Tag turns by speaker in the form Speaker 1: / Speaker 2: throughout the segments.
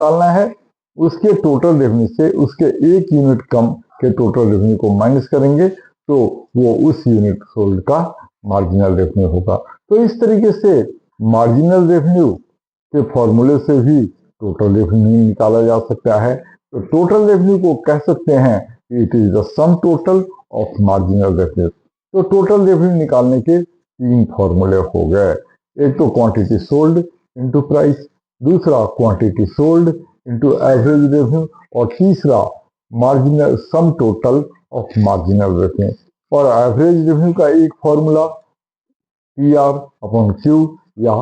Speaker 1: निकालना है, उसके टोटल रेवेन्यू से उसके 1 यूनिट कम के टोटल रेवेन्यू को माइनस करेंगे तो वो उस यूनिट सोल्ड का मार्जिनल रेवेन्यू होगा। तो इस तरीके से मार्जिनल रेवेन्यू के फॉर्मूले से भी टोटल रेवेन्यू निकाला जा सकता है। तो टोटल रेवेन्यू को कह सकते हैं it is the sum total of marginal revenue. तो टोटल रेवेन्यू निकालने के 3 फॉर्मूले हो गए, एक तो क्वांटिटी सोल्ड इनटू प्राइस, दूसरा quantity sold into average revenue, और तीसरा marginal sum total of marginal revenue. और एवरेज रेवेन्यू का एक फॉर्मूला PR अपॉन Q या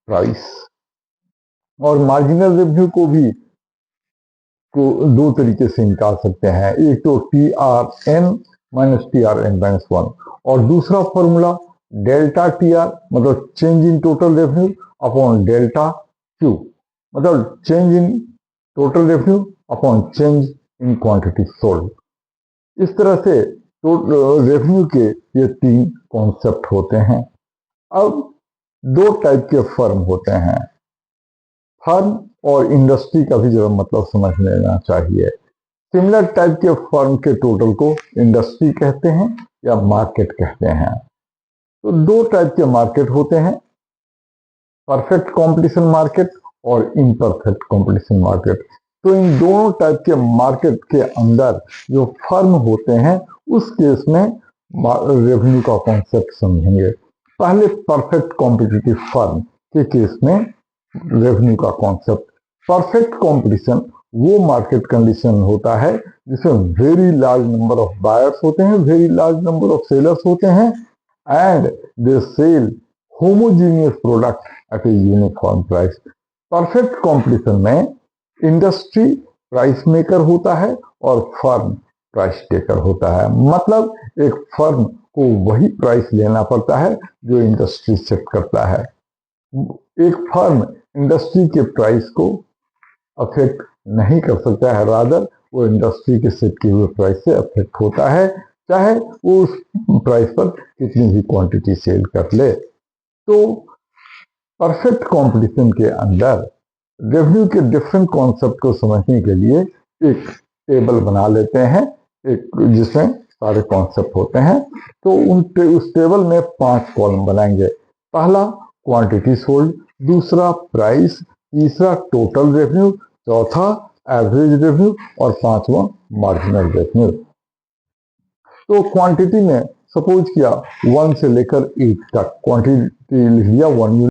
Speaker 1: प्राइस। और मार्जिनल रेवेन्यू को भी दो तरीके से निकाल सकते हैं, एक तो TRN माइनस TRN-1 और दूसरा फॉर्मूला डेल्टा TR मतलब change in total revenue upon delta Q मतलब change in total revenue upon change in quantity sold. इस तरह से रेवेन्यू के ये 3 कॉन्सेप्ट होते हैं। अब 2 टाइप के फर्म होते हैं, फर्म और इंडस्ट्री का भी जरा मतलब समझ लेना चाहिए। सिमिलर टाइप के फर्म के टोटल को इंडस्ट्री कहते हैं या मार्केट कहते हैं। तो 2 टाइप के मार्केट होते हैं, परफेक्ट कंपटीशन मार्केट और इम्परफेक्ट कंपटीशन मार्केट। तो इन दोनों टाइप के मार्केट के अंदर जो फर्म होते हैं उस केस में रेवेन्यू का कॉन्सेप्ट समझेंगे। पहले परफेक्ट कॉम्पिटिटिव फर्म के केस में रेवेन्यू का कॉन्सेप्ट। परफेक्ट कंपटीशन वो मार्केट कंडीशन होता है जिसमें very large number of buyers होते हैं, very large number of sellers होते हैं and they sell homogeneous product at a uniform price. Perfect competition में इंडस्ट्री प्राइस मेकर होता है और फर्म प्राइस टेकर होता है। मतलब एक फर्म को वही प्राइस लेना पड़ता है जो इंडस्ट्री सेट करता है। एक फर्म इंडस्ट्री के प्राइस को अफेक्ट नहीं कर सकता है, रादर वो इंडस्ट्री के सेट किए हुए प्राइस से अफेक्ट होता है, चाहे वो उस प्राइस पर कितनी भी क्वांटिटी सेल कर ले। तो परफेक्ट कंपटीशन के अंदर रेवेन्यू के डिफरेंट कॉन्सेप्ट को समझने के लिए एक टेबल बना लेते हैं, एक जिसमें सारे कॉन्सेप्ट होते हैं। तो उस टेबल में 5 कॉलम बनाएंगे। पहला क्वांटिटी सोल्ड, दूसरा प्राइस, तीसरा टोटल रेवेन्यू, चौथा एवरेज रेवेन्यू और 5वां मार्जिनल रेवेन्यू। तो क्वांटिटी में सपोज किया 1 से लेकर 8 तक क्वांटिटी लिख लिया 1 यूनिट।